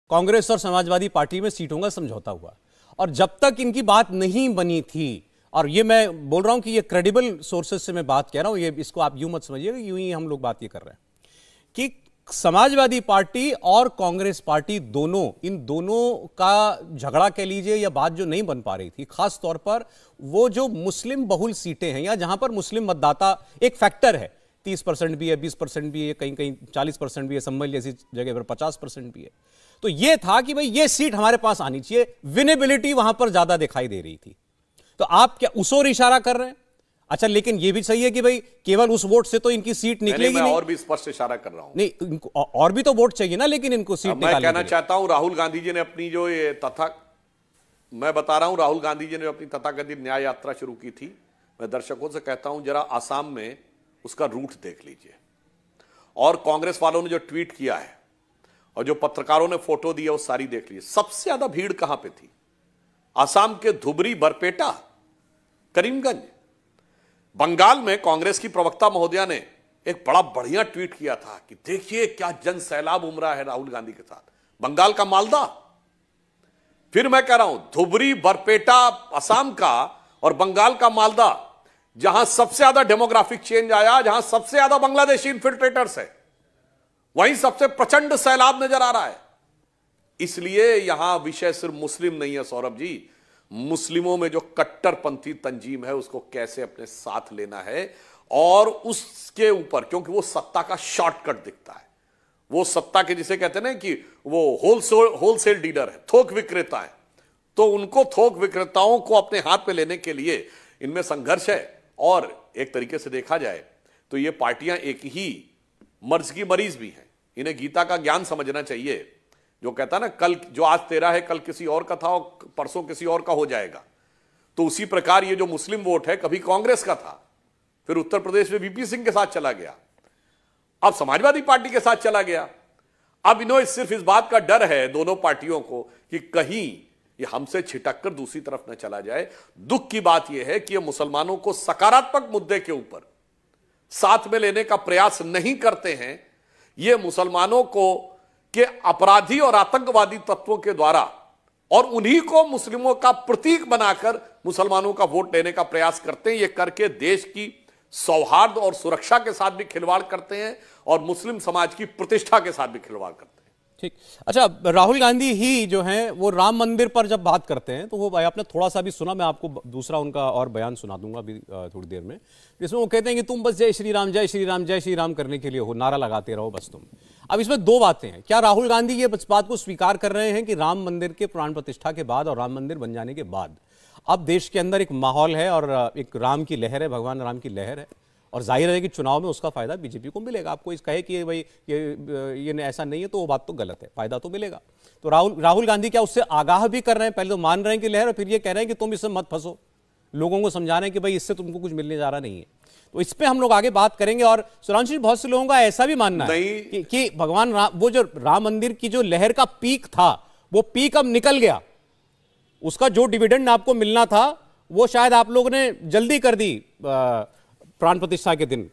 कांग्रेस और समाजवादी पार्टी में सीटों का समझौता हुआ, और जब तक इनकी बात नहीं बनी थी, और ये मैं बोल रहा हूं कि ये क्रेडिबल सोर्सेज से मैं बात कह रहा हूं, ये इसको आप यूं मत समझिएगा, यूं ही हम लोग बात ये कर रहे हैं कि समाजवादी पार्टी और कांग्रेस पार्टी दोनों, इन दोनों का झगड़ा कह लीजिए या बात जो नहीं बन पा रही थी, खास तौर पर वो जो मुस्लिम बहुल सीटें हैं या जहां पर मुस्लिम मतदाता एक फैक्टर है, 30% भी है, 20% भी है, कहीं कहीं 40% भी है, संभल जैसी जगह पर 50% भी है। तो यह था कि भाई ये सीट हमारे पास आनी चाहिए, विनेबिलिटी वहां पर ज्यादा दिखाई दे रही थी। तो आप क्या उस ओर इशारा कर रहे हैं? अच्छा, लेकिन यह भी सही है कि भाई केवल उस वोट से तो इनकी सीट निकलेगी नहीं। और भी स्पष्ट इशारा कर रहा हूं, नहीं, इनको और भी तो वोट चाहिए ना, लेकिन इनको सीट मैं कहना चाहता हूं राहुल गांधी जी ने अपनी जो ये मैं बता रहा हूं, राहुल गांधी जी ने अपनी तथाकथित न्याय यात्रा शुरू की थी। मैं दर्शकों से कहता हूं जरा आसाम में उसका रूट देख लीजिए, और कांग्रेस वालों ने जो ट्वीट किया है और जो पत्रकारों ने फोटो दिया वो सारी देख लीजिए। सबसे ज्यादा भीड़ कहां पे थी? आसाम के धुबरी, बरपेटा, करीमगंज। बंगाल में कांग्रेस की प्रवक्ता महोदया ने एक बड़ा बढ़िया ट्वीट किया था कि देखिए क्या जन सैलाब उमड़ा है राहुल गांधी के साथ। बंगाल का मालदा, फिर मैं कह रहा हूं धुबरी, बरपेटा असम का, और बंगाल का मालदा, जहां सबसे ज्यादा डेमोग्राफिक चेंज आया, जहां सबसे ज्यादा बांग्लादेशी इन्फिल्ट्रेटर्स है, वहीं सबसे प्रचंड सैलाब नजर आ रहा है। इसलिए यहां विषय सिर्फ मुस्लिम नहीं है सौरभ जी, मुस्लिमों में जो कट्टरपंथी तंजीम है उसको कैसे अपने साथ लेना है, और उसके ऊपर, क्योंकि वो सत्ता का शॉर्टकट दिखता है, वो सत्ता के जिसे कहते हैं ना कि वो होलसेल डीलर है, थोक विक्रेता है, तो उनको थोक विक्रेताओं को अपने हाथ में लेने के लिए इनमें संघर्ष है। और एक तरीके से देखा जाए तो ये पार्टियां एक ही मर्ज की मरीज भी हैं। इन्हें गीता का ज्ञान समझना चाहिए, जो कहता है ना कल जो आज तेरा है कल किसी और का था और परसों किसी और का हो जाएगा। तो उसी प्रकार ये जो मुस्लिम वोट है कभी कांग्रेस का था, फिर उत्तर प्रदेश में वीपी सिंह के साथ चला गया, अब समाजवादी पार्टी के साथ चला गया। अब इन्हें सिर्फ इस बात का डर है दोनों पार्टियों को कि कहीं ये हमसे छिटक कर दूसरी तरफ न चला जाए। दुख की बात यह है कि ये मुसलमानों को सकारात्मक मुद्दे के ऊपर साथ में लेने का प्रयास नहीं करते हैं। ये मुसलमानों को के अपराधी और आतंकवादी तत्वों के द्वारा और उन्हीं को मुस्लिमों का प्रतीक बनाकर मुसलमानों का वोट लेने का प्रयास करते हैं। ये करके देश की सौहार्द और सुरक्षा के साथ भी खिलवाड़ करते हैं और मुस्लिम समाज की प्रतिष्ठा के साथ भी खिलवाड़ करते हैं। ठीक, अच्छा, राहुल गांधी ही जो हैं वो राम मंदिर पर जब बात करते हैं तो वो आपने थोड़ा सा भी सुना, मैं आपको दूसरा उनका और बयान सुना दूंगा अभी थोड़ी देर में, जिसमें वो कहते हैं कि तुम बस जय श्री राम जय श्री राम जय श्री राम करने के लिए हो, नारा लगाते रहो बस तुम। अब इसमें दो बातें हैं, क्या राहुल गांधी ये इस बात को स्वीकार कर रहे हैं कि राम मंदिर के प्राण प्रतिष्ठा के बाद और राम मंदिर बन जाने के बाद अब देश के अंदर एक माहौल है और एक राम की लहर है, भगवान राम की लहर है, और जाहिर है कि चुनाव में उसका फायदा बीजेपी को मिलेगा। आपको इस कहे कि भाई ये ऐसा नहीं है तो वो बात तो गलत है, फायदा तो मिलेगा। तो राहुल गांधी क्या उससे आगाह भी कर रहे हैं? पहले तो मान रहे हैं कि लहर, और फिर ये कह रहे हैं कि तुम इससे मत फंसो, लोगों को समझा रहे हैं कि भाई इससे तुमको कुछ मिलने जा रहा नहीं है। तो इस पे हम लोग आगे बात करेंगे। और सुरांशु जी, बहुत से लोगों का ऐसा भी मानना है कि भगवान वो जो राम मंदिर की जो लहर का पीक था वो पीक अब निकल गया, उसका जो डिविडेंड आपको मिलना था वो शायद आप लोगों ने जल्दी कर दी प्राण प्रतिष्ठा के दिन।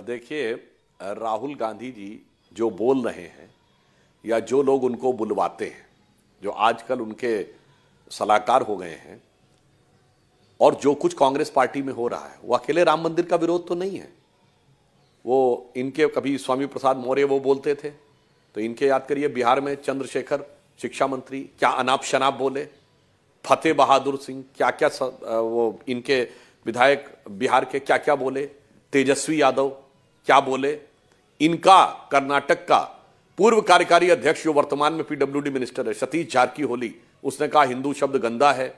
देखिए, राहुल गांधी जी जो बोल रहे हैं या जो लोग उनको बुलवाते हैं, जो आजकल उनके सलाहकार हो गए हैं, और जो कुछ कांग्रेस पार्टी में हो रहा है, वो अकेले राम मंदिर का विरोध तो नहीं है। वो इनके कभी स्वामी प्रसाद मौर्य वो बोलते थे, तो इनके याद करिए बिहार में चंद्रशेखर शिक्षा मंत्री क्या अनाप शनाप बोले, फतेह बहादुर सिंह क्या क्या वो इनके विधायक बिहार के क्या क्या बोले, तेजस्वी यादव क्या बोले, इनका कर्नाटक का पूर्व कार्यकारी अध्यक्ष जो वर्तमान में पीडब्ल्यूडी मिनिस्टर है सतीश जारकीहोली, उसने कहा हिंदू शब्द गंदा है।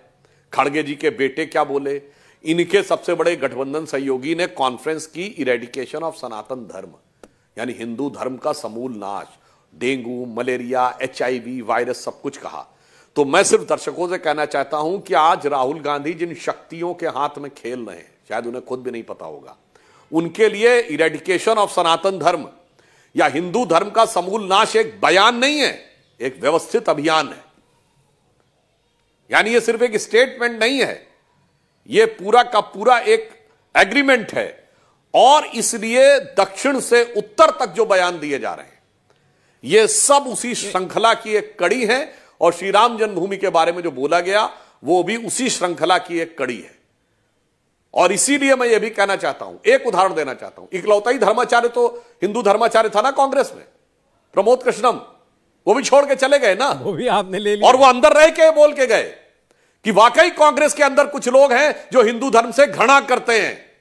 खड़गे जी के बेटे क्या बोले, इनके सबसे बड़े गठबंधन सहयोगी ने कॉन्फ्रेंस की इरेडिकेशन ऑफ सनातन धर्म, यानी हिंदू धर्म का समूल नाश, डेंगू, मलेरिया, HIV वायरस सब कुछ कहा। तो मैं सिर्फ दर्शकों से कहना चाहता हूं कि आज राहुल गांधी जिन शक्तियों के हाथ में खेल रहे हैं, शायद उन्हें खुद भी नहीं पता होगा, उनके लिए इरेडिकेशन ऑफ सनातन धर्म या हिंदू धर्म का समूल नाश एक बयान नहीं है, एक व्यवस्थित अभियान है। यानी ये सिर्फ एक स्टेटमेंट नहीं है, ये पूरा का पूरा एक एग्रीमेंट है। और इसलिए दक्षिण से उत्तर तक जो बयान दिए जा रहे हैं ये सब उसी श्रृंखला की एक कड़ी है, और श्री राम जन्मभूमि के बारे में जो बोला गया वो भी उसी श्रृंखला की एक कड़ी है। और इसीलिए मैं ये भी कहना चाहता हूं, एक उदाहरण देना चाहता हूं। इकलौता ही धर्माचार्य तो हिंदू धर्माचार्य था ना कांग्रेस में, प्रमोद कृष्णम, वो भी छोड़ के चले गए ना, वो भी आपने ले लिया। और वो अंदर रह के बोल के गए कि वाकई कांग्रेस के अंदर कुछ लोग हैं जो हिंदू धर्म से घृणा करते हैं,